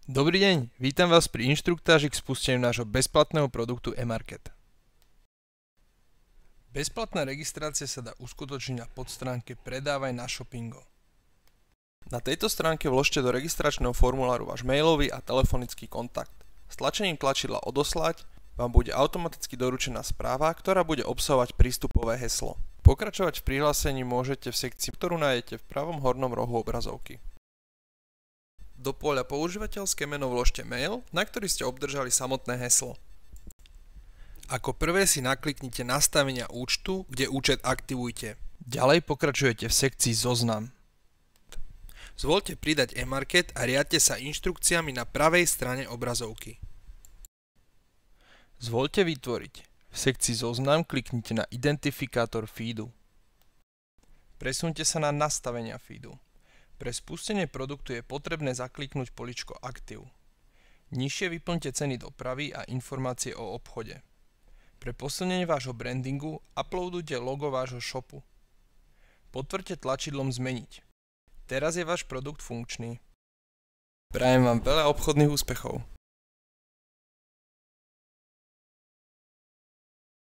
Dobrý deň, vítam vás pri inštruktáži k spusteniu nášho bezplatného produktu eMarket. Bezplatná registrácia sa dá uskutočniť na podstránke Predávaj na Shopingo. Na tejto stránke vložte do registračného formuláru váš mailový a telefonický kontakt. Stlačením tlačidla Odoslať vám bude automaticky doručená správa, ktorá bude obsahovať prístupové heslo. Pokračovať v prihlásení môžete v sekcii, ktorú nájdete v pravom hornom rohu obrazovky. Do poľa používateľské meno vložte mail, na ktorý ste obdržali samotné heslo. Ako prvé si nakliknite Nastavenia účtu, kde účet aktivujte. Ďalej pokračujete v sekcii Zoznam. Zvoľte Pridať eMarket a riadte sa inštrukciami na pravej strane obrazovky. Zvoľte Vytvoriť. V sekcii Zoznam kliknite na Identifikátor feedu. Presuňte sa na Nastavenia feedu. Pre spustenie produktu je potrebné zakliknúť poličko Aktív. Nižšie vyplňte ceny dopravy a informácie o obchode. Pre posilnenie vášho brandingu uploadujte logo vášho shopu. Potvrďte tlačidlom Zmeniť. Teraz je váš produkt funkčný. Prajem vám veľa obchodných úspechov.